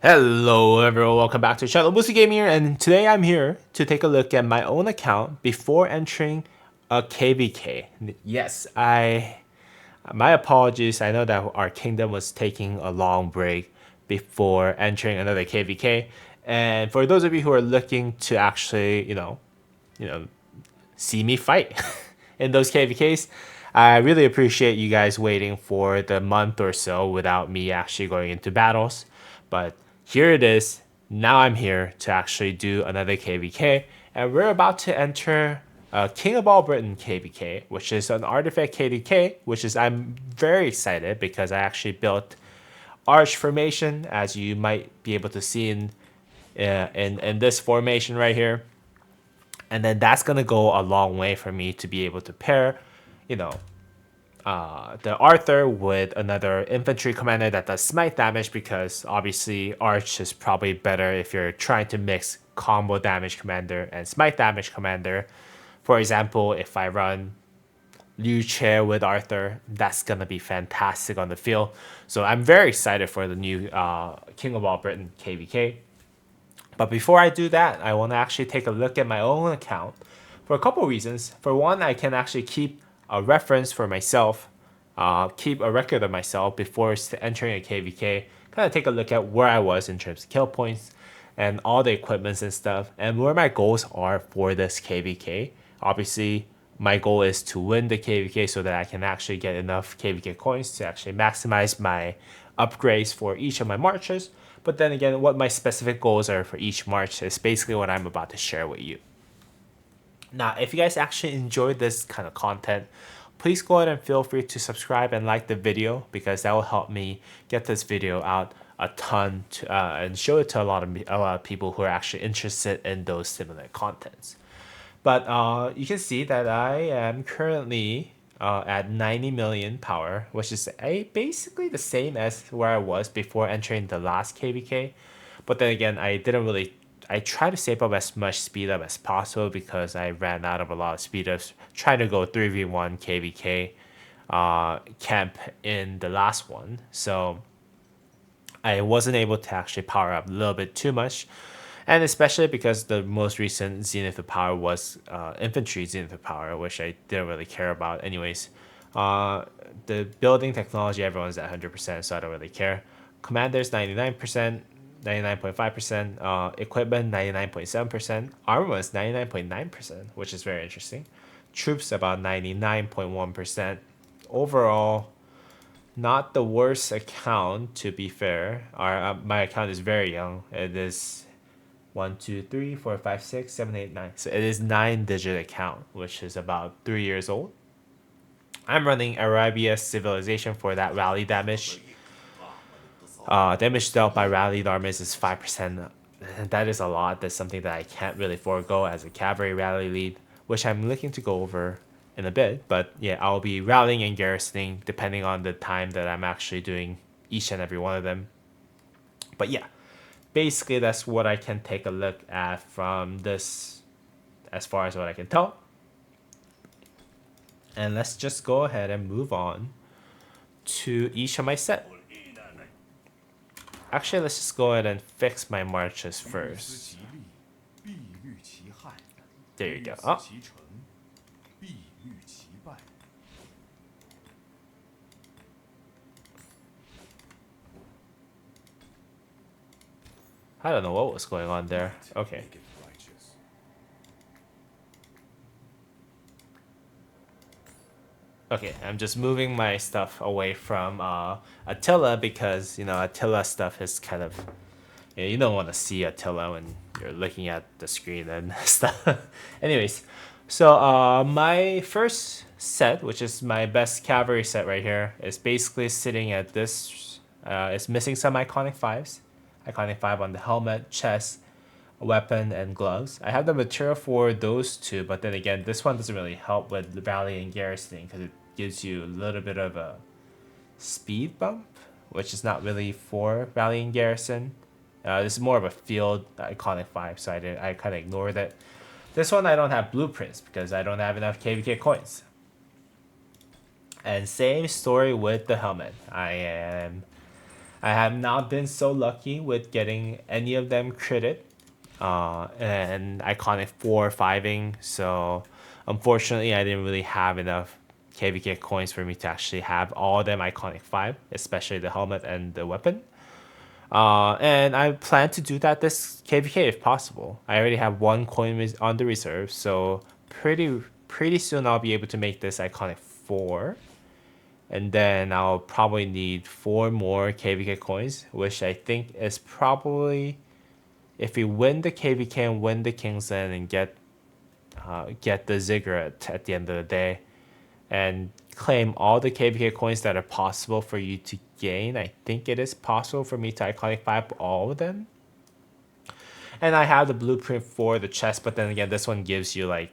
Hello everyone, welcome back to the channel. Boosty Game here, and today I'm here to take a look at my own account before entering a KVK. Yes, my apologies. I know that our kingdom was taking a long break before entering another KVK. And for those of you who are looking to actually, see me fight in those KVKs, I really appreciate you guys waiting for the month or so without me actually going into battles. But here it is. Now I'm here to actually do another KVK, and we're about to enter King of All Britain KVK, which is an artifact KVK, which is I'm very excited because I actually built arch formation, as you might be able to see in this formation right here. And then that's gonna go a long way for me to be able to pair, the Arthur with another infantry commander that does smite damage, because obviously Arch is probably better if you're trying to mix combo damage commander and smite damage commander. For example, if I run Liu Che with Arthur, that's gonna be fantastic on the field. So I'm very excited for the new King of All Britain KVK. But before I do that, I want to actually take a look at my own account for a couple reasons. For one, I can actually keep a reference for myself, keep a record of myself before entering a KVK, kind of take a look at where I was in terms of kill points and all the equipments and stuff, and where my goals are for this KVK. Obviously, my goal is to win the KVK so that I can actually get enough KVK coins to actually maximize my upgrades for each of my marches. But then again, what my specific goals are for each march is basically what I'm about to share with you. Now, if you guys actually enjoyed this kind of content, please go ahead and feel free to subscribe and like the video, because that will help me get this video out a ton and show it to a lot of people who are actually interested in those similar contents. But you can see that I am currently at 90 million power, which is basically the same as where I was before entering the last KVK. But then again, I try to save up as much speed up as possible because I ran out of a lot of speed ups trying to go 3v1 KVK camp in the last one. So I wasn't able to actually power up a little bit too much. And especially because the most recent Zenith of Power was Infantry Zenith of Power, which I didn't really care about anyways. The building technology, everyone's at 100%, so I don't really care. Commanders, 99%, 99.5%. Equipment, 99.7%. Armor was 99.9%, which is very interesting. Troops, about 99.1%. Overall, not the worst account, to be fair. My account is very young. It is 1, 2, 3, 4, 5, 6, 7, 8, 9. So it is 9-digit account, which is about 3 years old. I'm running Arabia's Civilization for that rally damage. Damage dealt by rallied armies is 5%. That is a lot. That's something that I can't really forego as a cavalry rally lead, which I'm looking to go over in a bit. But yeah, I'll be rallying and garrisoning depending on the time that I'm actually doing each and every one of them. But yeah, basically that's what I can take a look at from this, as far as what I can tell. And let's just go ahead and move on to each of my set. Actually, let's just go ahead and fix my marches first. There you go. Oh. I don't know what was going on there. Okay. Okay, I'm just moving my stuff away from Attila, because, Attila stuff is kind of... you don't want to see Attila when you're looking at the screen and stuff. Anyways, so my first set, which is my best cavalry set right here, is basically sitting at this... it's missing some iconic 5s. Iconic 5 on the helmet, chest, weapon, and gloves. I have the material for those two, but then again, this one doesn't really help with rally and garrisoning because it gives you a little bit of a speed bump, which is not really for rally and garrison. This is more of a field iconic 5, so I kind of ignored it. This one I don't have blueprints because I don't have enough KVK coins. And same story with the helmet. I'm I have not been so lucky with getting any of them critted and iconic 4 or 5ing. So unfortunately, I didn't really have enough KVK coins for me to actually have all of them iconic 5, especially the helmet and the weapon. And I plan to do that this KVK if possible. I already have 1 coin on the reserve, so pretty soon I'll be able to make this iconic 4. And then I'll probably need 4 more KVK coins, which I think is probably, if we win the KVK and win the Kingsland and get the Ziggurat at the end of the day, and claim all the KVK coins that are possible for you to gain. I think it is possible for me to iconic 5 all of them. And I have the blueprint for the chest, but then again, this one gives you like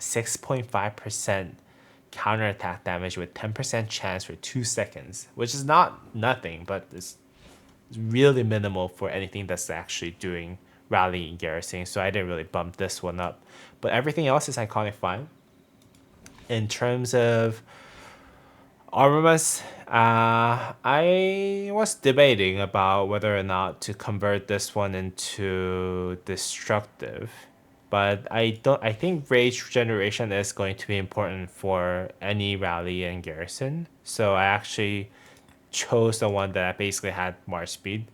6.5% counterattack damage with 10% chance for 2 seconds, which is not nothing, but it's really minimal for anything that's actually doing rally and garrison. So I didn't really bump this one up. But everything else is iconic 5. In terms of armaments, I was debating about whether or not to convert this one into destructive, but I think rage regeneration is going to be important for any rally and garrison. So I actually chose the one that basically had march speed,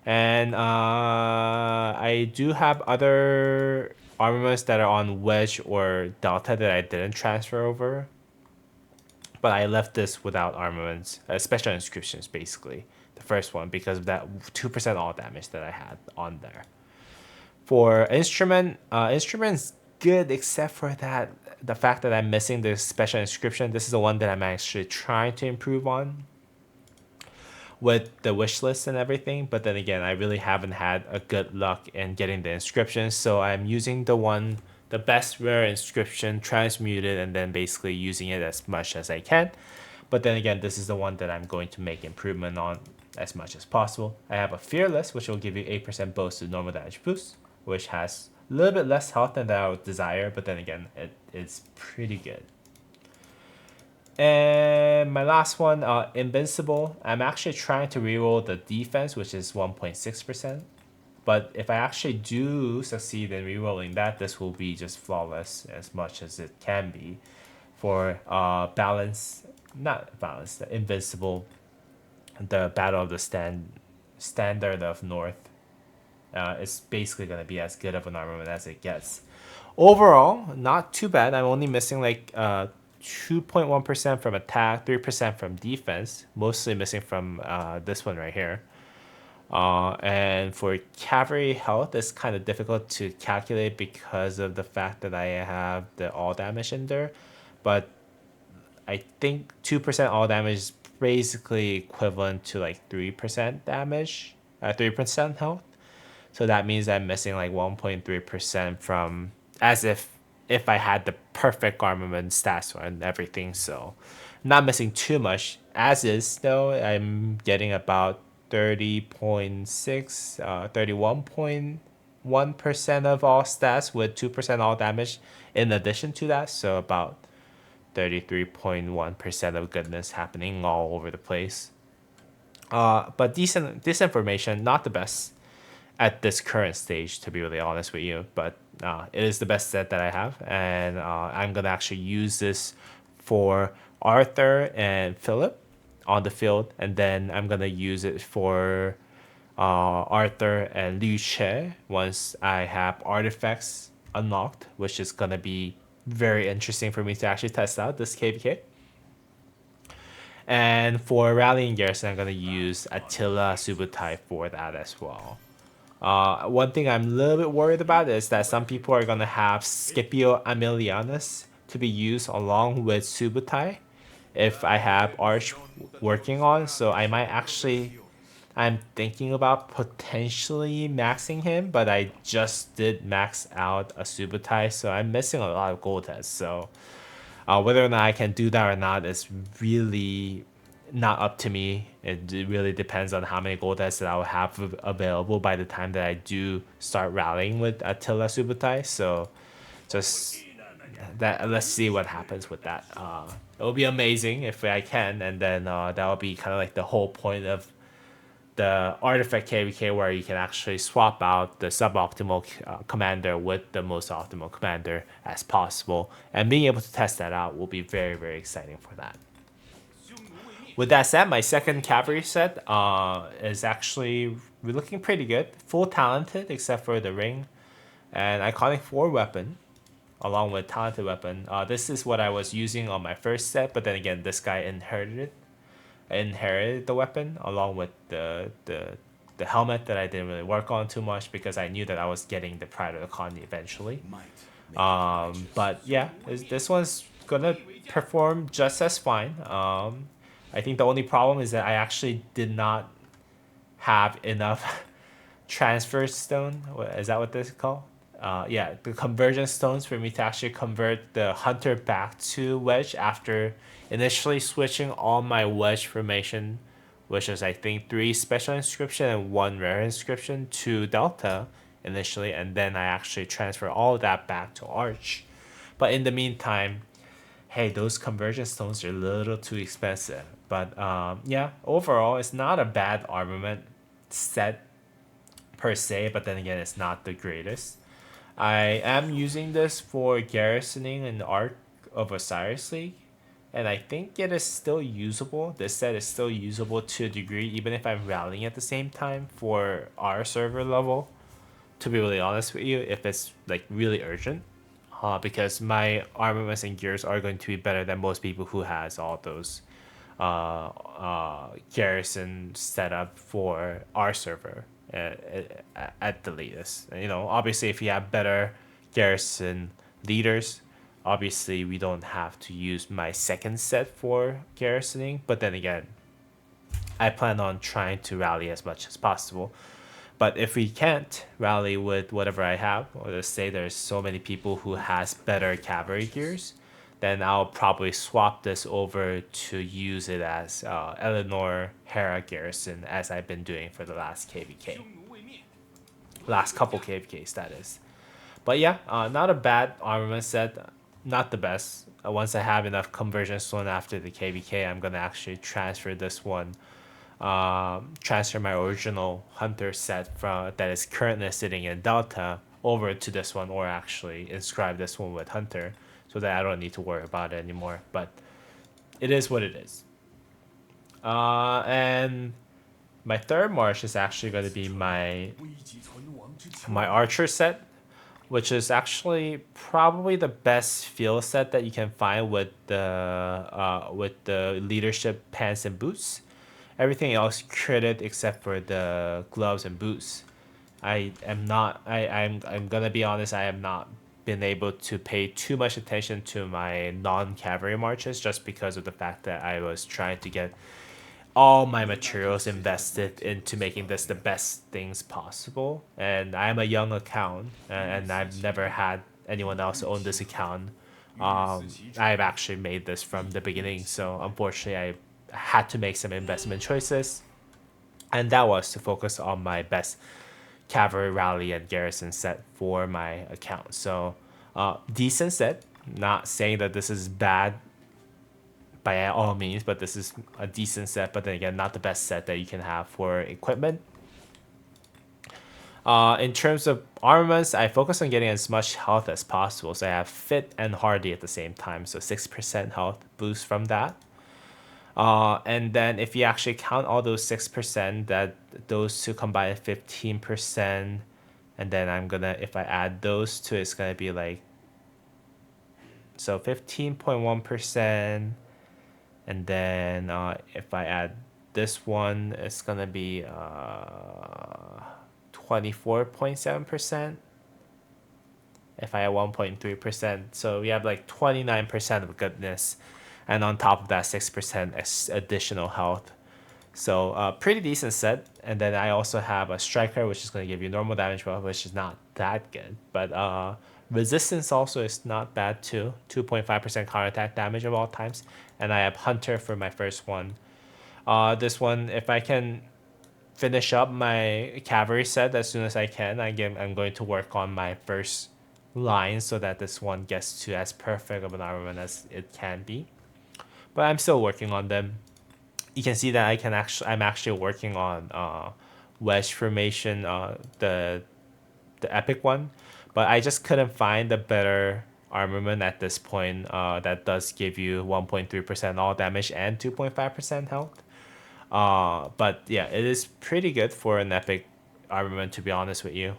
and I do have other armaments that are on wedge or delta that I didn't transfer over. But I left this without armaments, special inscriptions, basically. The first one, because of that 2% all damage that I had on there. For instrument's good, except for that, the fact that I'm missing the special inscription. This is the one that I'm actually trying to improve on with the wish list and everything. But then again, I really haven't had a good luck in getting the inscriptions. So I'm using the best rare inscription, transmuted, and then basically using it as much as I can. But then again, this is the one that I'm going to make improvement on as much as possible. I have a Fearless, which will give you 8% boost to normal damage boost, which has a little bit less health than I would desire, but then again, it's pretty good. And my last one, Invincible. I'm actually trying to reroll the defense, which is 1.6%. But if I actually do succeed in rerolling that, this will be just flawless as much as it can be for the Invincible, the Battle of the Standard of North. It's basically going to be as good of an armament as it gets. Overall, not too bad. I'm only missing like 2.1% from attack, 3% from defense, mostly missing from this one right here. And for cavalry health, it's kind of difficult to calculate because of the fact that I have the all damage in there. But I think 2% all damage is basically equivalent to like 3% damage, 3% health. So that means I'm missing like 1.3% from, as if I had the perfect armament stats and everything. So not missing too much. As is though, I'm getting about 31.1% of all stats with 2% all damage in addition to that. So about 33.1% of goodness happening all over the place. But decent information, not the best at this current stage, to be really honest with you. But it is the best set that I have, and I'm gonna actually use this for Arthur and Philip on the field, and then I'm gonna use it for Arthur and Liu Che once I have artifacts unlocked, which is gonna be very interesting for me to actually test out this KVK. And for Rally and Garrison, I'm gonna use Attila Subutai for that as well. One thing I'm a little bit worried about is that some people are gonna have Scipio Aemilianus to be used along with Subutai if I have Arch working on, so I might actually, I'm thinking about potentially maxing him, but I just did max out a Subutai, so I'm missing a lot of gold heads. So whether or not I can do that or not is really not up to me. It really depends on how many gold heads that I will have available by the time that I do start rallying with Attila Subutai. So just that, let's see what happens with that. It will be amazing if I can, and then that will be kind of like the whole point of the artifact KVK where you can actually swap out the suboptimal commander with the most optimal commander as possible. And being able to test that out will be very, very exciting for that. With that said, my second cavalry set is actually looking pretty good. Full talented except for the ring. And iconic 4 weapon along with talented weapon. This is what I was using on my first set, but then again, this guy inherited the weapon along with the helmet that I didn't really work on too much because I knew that I was getting the Pride of the Colony eventually. But yeah, this one's gonna perform just as fine. I think the only problem is that I actually did not have enough transfer stone. Is that what this is called? Yeah, the conversion stones for me to actually convert the hunter back to wedge after initially switching all my wedge formation, which is I think 3 special inscription and 1 rare inscription to delta initially, and then I actually transfer all of that back to arch. But in the meantime, hey, those conversion stones are a little too expensive. But yeah, overall, it's not a bad armament set per se, but then again, it's not the greatest. I am using this for garrisoning in the Arc of Osiris League, and I think it is still usable. This set is still usable to a degree, even if I'm rallying at the same time for our server level, to be really honest with you, if it's like really urgent. Because my armaments and gears are going to be better than most people who has all those garrison set up for our server at the latest. You know, obviously, if you have better garrison leaders, obviously we don't have to use my second set for garrisoning. But then again, I plan on trying to rally as much as possible. But if we can't rally with whatever I have, or let's say there's so many people who has better cavalry gears, then I'll probably swap this over to use it as Eleanor Hera Garrison, as I've been doing for the last KVK. Last couple KVKs, that is. But yeah, not a bad armament set. Not the best. Once I have enough conversion stone after the KVK, I'm going to actually transfer this one. Transfer my original hunter set from that is currently sitting in Delta over to this one, or actually inscribe this one with hunter, so that I don't need to worry about it anymore. But it is what it is. And my third march is actually going to be my archer set, which is actually probably the best field set that you can find with the leadership pants and boots. Everything else critted except for the gloves and boots. I'm gonna be honest, I have not been able to pay too much attention to my non-cavalry marches just because of the fact that I was trying to get all my materials invested into making this the best things possible. And I'm a young account, and I've never had anyone else own this account. I've actually made this from the beginning, so unfortunately I had to make some investment choices, and that was to focus on my best cavalry rally and garrison set for my account. So decent set, not saying that this is bad by all means, but this is a decent set, but then again, not the best set that you can have for equipment. In terms of armaments, I focus on getting as much health as possible, so I have fit and hardy at the same time, so 6% health boost from that. And then if you actually count all those 6%, that those two combine 15%, and then I'm gonna, if I add those two, it's gonna be like, so 15.1%, and then if I add this one, it's gonna be 24.7%. If I add 1.3%, so we have like 29% of goodness, and on top of that 6% additional health. So pretty decent set. And then I also have a striker, which is going to give you normal damage buff, which is not that good, but resistance also is not bad too, 2.5% counterattack damage of all times. And I have hunter for my first one. This one, if I can finish up my cavalry set as soon as I can, I'm going to work on my first line so that this one gets to as perfect of an armament as it can be. But I'm still working on them. you can see that I'm actually working on wedge formation, the epic one, but I just couldn't find a better armament at this point that does give you 1.3% all damage and 2.5% health. But yeah, it is pretty good for an epic armament, to be honest with you.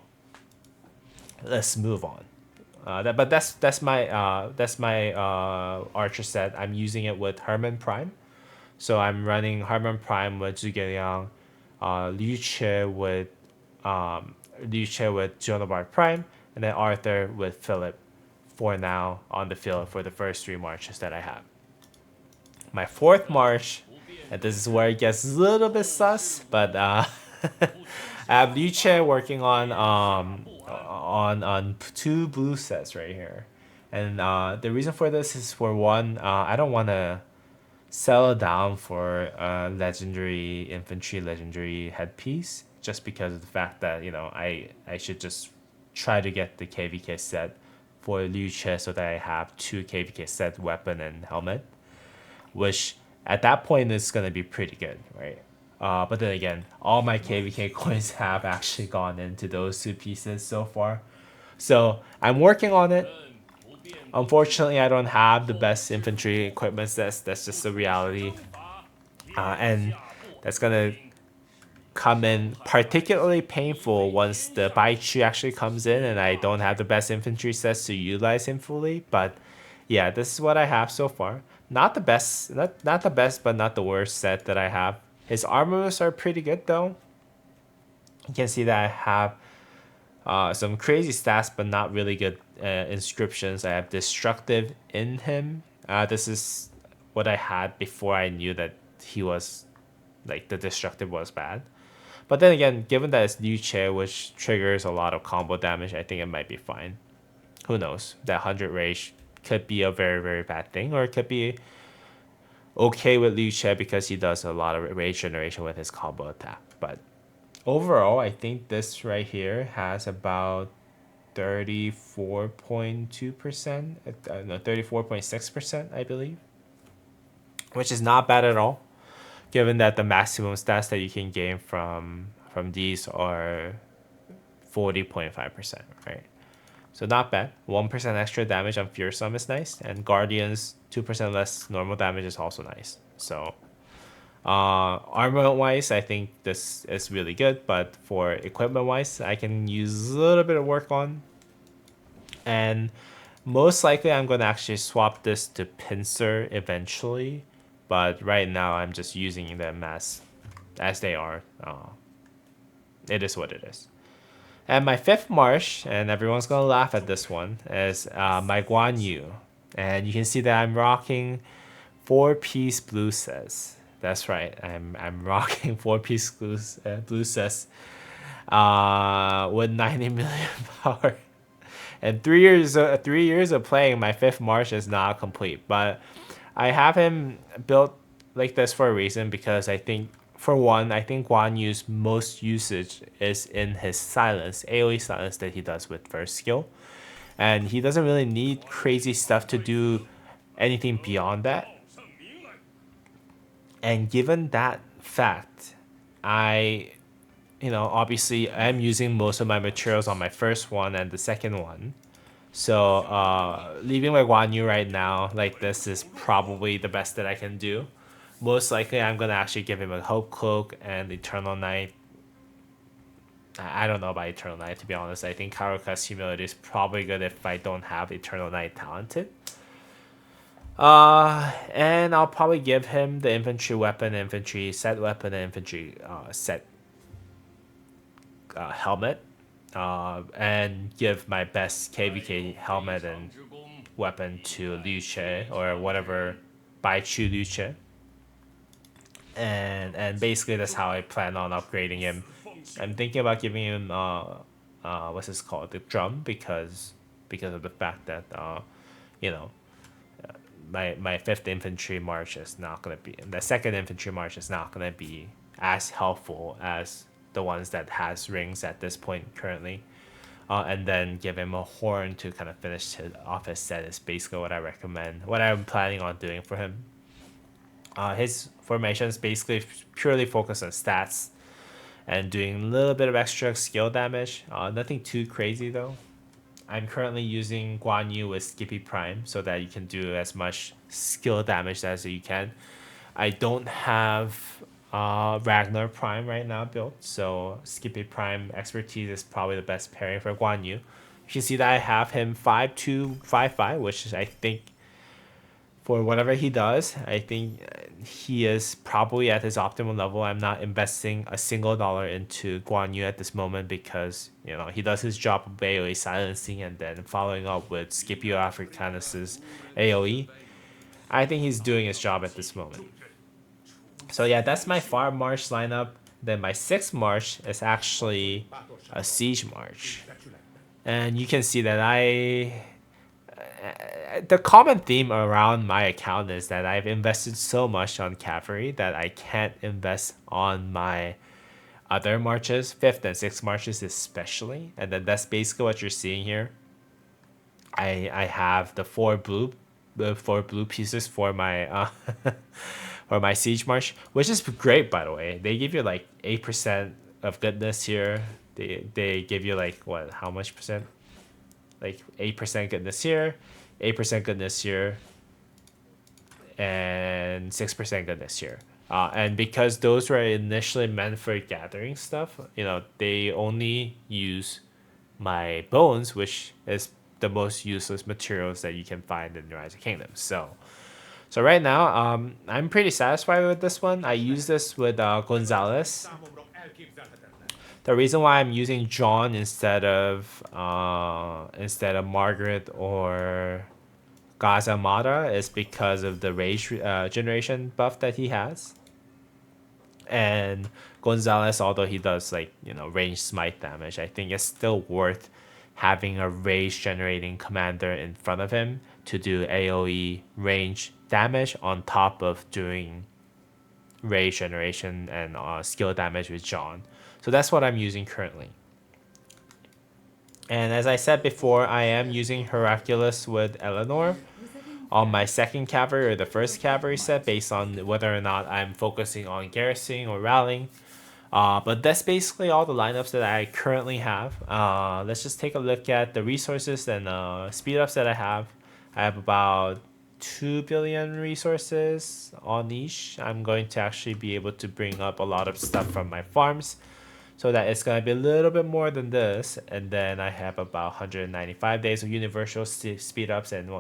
Let's move on. But that's my archer set. I'm using it with Herman Prime. So I'm running Herman Prime with Zhuge Liu Che with Joan of Arc Prime, and then Arthur with Philip for now on the field for the first 3 marches that I have. My fourth march, and this is where it gets a little bit sus, but I have Liu Che working on 2 blue sets right here, and the reason for this is, for one, I don't want to settle down for a legendary infantry, legendary headpiece, just because of the fact that I should just try to get the KVK set for Liu Che so that I have 2 KVK set weapon and helmet, which at that point is gonna be pretty good, right? But then again, all my KVK coins have actually gone into those 2 pieces so far, so I'm working on it. Unfortunately, I don't have the best infantry equipment. That's just the reality, and that's gonna come in particularly painful once the Baichu actually comes in, and I don't have the best infantry sets to utilize him fully. But yeah, this is what I have so far. Not the best, not the best, but not the worst set that I have. His armors are pretty good though. You can see that I have some crazy stats, but not really good inscriptions. I have destructive in him. This is what I had before I knew that he was, like, the destructive was bad. But then again, given that it's Liu Che, which triggers a lot of combo damage, I think it might be fine. Who knows? That 100 rage could be a very, very bad thing, or it could be okay with Liu Che because he does a lot of rage generation with his combo attack. But overall, I think this right here has about 34.2%, no, 34.6%, I believe, which is not bad at all, given that the maximum stats that you can gain from these are 40.5%, right? So not bad. 1% extra damage on Fearsome is nice, and Guardians 2% less normal damage is also nice. So armament wise, I think this is really good, but for equipment wise, I can use a little bit of work on. And most likely I'm going to actually swap this to Pincer eventually, but right now I'm just using them as they are. It is what it is. And my 5th march, and everyone's going to laugh at this one, is my Guan Yu. And you can see that I'm rocking 4-piece blue sets. That's right, I'm rocking 4-piece blue sets with 90 million power. And 3 years of playing, my 5th march is not complete. But I have him built like this for a reason, because I think, for one, I think Guan Yu's most usage is in his silence, AoE silence that he does with first skill. And he doesn't really need crazy stuff to do anything beyond that. And given that fact, obviously I'm using most of my materials on my first one and the second one. So leaving my Guan Yu right now like this is probably the best that I can do. Most likely I'm going to actually give him a Hope Cloak and Eternal Night. I don't know about Eternal Night, to be honest. I think Karuka's Humility is probably good if I don't have Eternal Night talented. And I'll probably give him the infantry weapon, infantry set weapon, and infantry set helmet. And give my best KVK helmet and weapon to Liu Che, or whatever, Baichu Liu Che. And basically that's how I plan on upgrading him. I'm thinking about giving him what's this called, the drum, because of the fact that my 5th infantry march is not gonna be, the 2nd infantry march is not gonna be as helpful as the ones that has rings at this point currently. And then give him a horn to kind of finish off his set is basically what I recommend, what I'm planning on doing for him. His formation is basically purely focused on stats and doing a little bit of extra skill damage. Nothing too crazy though. I'm currently using Guan Yu with Skippy Prime so that you can do as much skill damage as you can. I don't have Ragnar Prime right now built, so Skippy Prime expertise is probably the best pairing for Guan Yu. You can see that I have him 5-2, 5-5, which is, I think, for whatever he does, I think he is probably at his optimal level. I'm not investing a single dollar into Guan Yu at this moment because he does his job of AoE silencing and then following up with Scipio Africanus's AoE. I think he's doing his job at this moment. So yeah, that's my 5 March lineup. Then my 6 March is actually a Siege March. And you can see that the common theme around my account is that I've invested so much on cavalry that I can't invest on my other marches, 5th and 6th marches especially. And then that's basically what you're seeing here. I have the four blue pieces for my for my siege march, which is great by the way. They give you like 8% of goodness here. They give you like what, how much percent? Like 8% goodness here, 8% goodness here, and 6% goodness here. And because those were initially meant for gathering stuff, they only use my bones, which is the most useless materials that you can find in the Rise of Kingdoms. So right now, I'm pretty satisfied with this one. I use this with Gonzalez. The reason why I'm using John instead of Margaret or Gaza Mata is because of the rage generation buff that he has. And Gonzalez, although he does range smite damage, I think it's still worth having a rage generating commander in front of him to do AoE range damage on top of doing rage generation and skill damage with John. So that's what I'm using currently. And as I said before, I am using Hercules with Eleanor on my second cavalry or the first cavalry set based on whether or not I'm focusing on garrisoning or rallying. But that's basically all the lineups that I currently have. Let's just take a look at the resources and speed ups that I have. I have about 2 billion resources on each. I'm going to actually be able to bring up a lot of stuff from my farms so that it's going to be a little bit more than this. And then I have about 195 days of universal speed ups and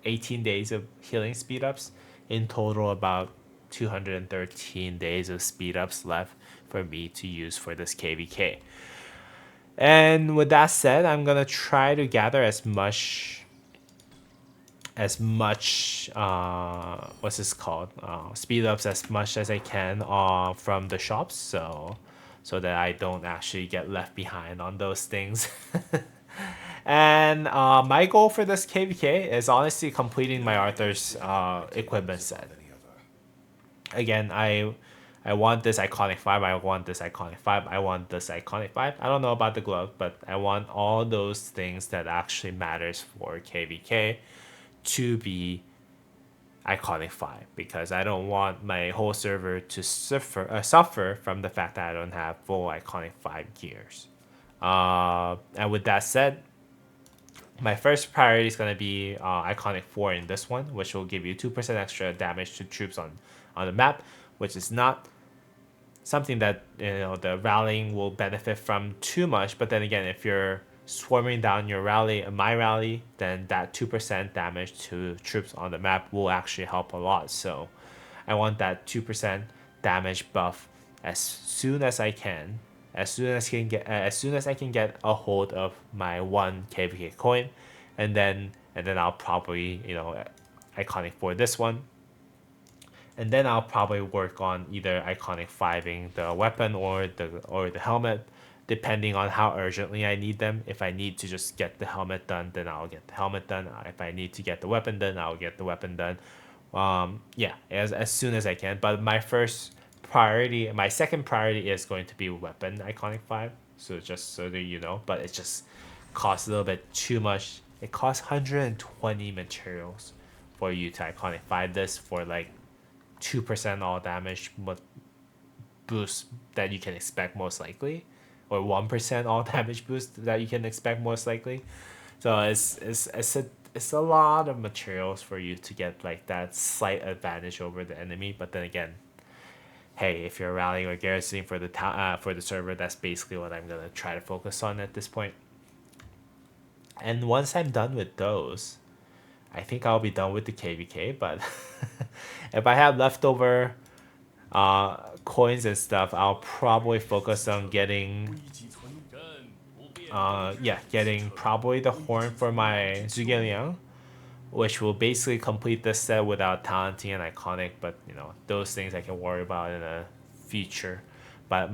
18 days of healing speed ups. In total, about 213 days of speed ups left for me to use for this KVK. And with that said, I'm going to try to gather as much what's this called, speed ups as much as I can from the shops, so that I don't actually get left behind on those things. And my goal for this KVK is honestly completing my Arthur's equipment set. Again, I want this iconic 5, I want this iconic 5, I want this iconic 5. I don't know about the glove, but I want all those things that actually matters for KVK to be iconic 5, because I don't want my whole server to suffer from the fact that I don't have full iconic 5 gears. And with that said, my first priority is going to be iconic 4 in this one, which will give you 2% extra damage to troops on the map, which is not something that the rallying will benefit from too much. But then again, if you're swarming down your rally and my rally, then that 2% damage to troops on the map will actually help a lot. So I want that 2% damage buff as soon as I can, as soon as I can get a hold of my 1 KVK coin, and then I'll probably iconic for this one. And then I'll probably work on either iconic 5ing the weapon or the helmet, depending on how urgently I need them. If I need to just get the helmet done, then I'll get the helmet done. If I need to get the weapon done, I'll get the weapon done. Yeah, as soon as I can. But my second priority is going to be weapon iconic 5. So just so that you know, but it just costs a little bit too much. It costs 120 materials for you to iconic 5 this for like 2% all damage boost that you can expect most likely, or 1% all damage boost that you can expect most likely. So it's a lot of materials for you to get like that slight advantage over the enemy. But then again, hey, if you're rallying or garrisoning for for the server, that's basically what I'm gonna try to focus on at this point. And once I'm done with those, I think I'll be done with the KVK. But if I have leftover coins and stuff, I'll probably focus on getting getting probably the horn for my Zhuge, which will basically complete this set without talenting and iconic. But you know, those things I can worry about in a future. But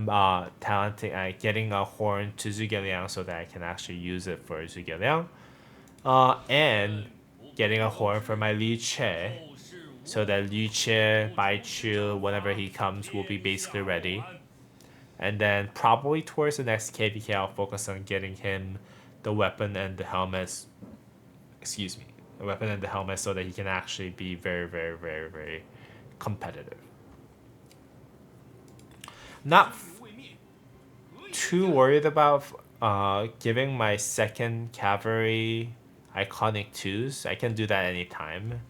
talenting, getting a horn to Zhuge so that I can actually use it for Zhuge, and getting a horn for my Liu Che, so that Liu Che, Baichu, whenever he comes, will be basically ready. And then probably towards the next KVK, I'll focus on getting him the weapon and the helmets. Excuse me, the weapon and the helmet, so that he can actually be very, very, very, very competitive. Not too worried about giving my second cavalry iconic 2s. I can do that anytime.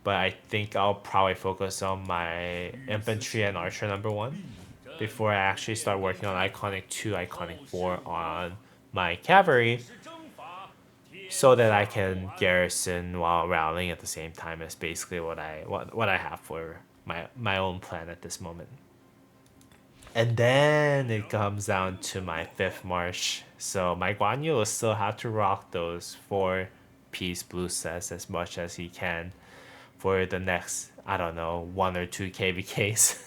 But I think I'll probably focus on my infantry and archer number 1 before I actually start working on iconic 2, iconic 4 on my cavalry, so that I can garrison while rallying at the same time. Is basically what I have for my own plan at this moment. And then it comes down to my 5th march. So my Guan Yu will still have to rock those 4-piece blue sets as much as he can for the next, I don't know, 1 or 2 KVKs.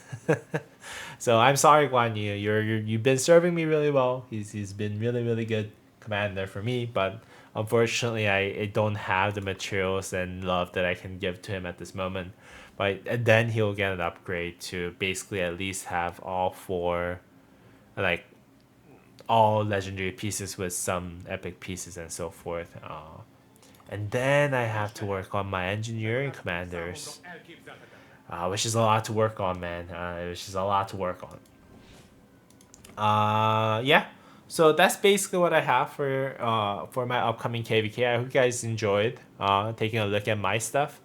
So I'm sorry, Guan Yu. You've been serving me really well. He's been really, really good commander for me, but unfortunately I don't have the materials and love that I can give to him at this moment. But and then he'll get an upgrade to basically at least have all 4, like all legendary pieces with some epic pieces and so forth. And then I have to work on my engineering commanders, which is a lot to work on, man. Which is a lot to work on. Yeah. So that's basically what I have for my upcoming KVK. I hope you guys enjoyed taking a look at my stuff.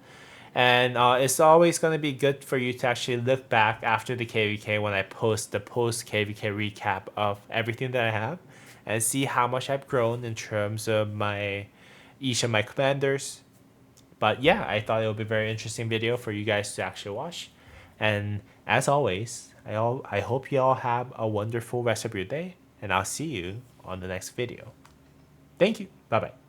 And it's always going to be good for you to actually look back after the KVK when I post the post KVK recap of everything that I have, and see how much I've grown in terms of each of my commanders. But yeah, I thought it would be a very interesting video for you guys to actually watch. And as always, I hope you all have a wonderful rest of your day, and I'll see you on the next video. Thank you. Bye bye.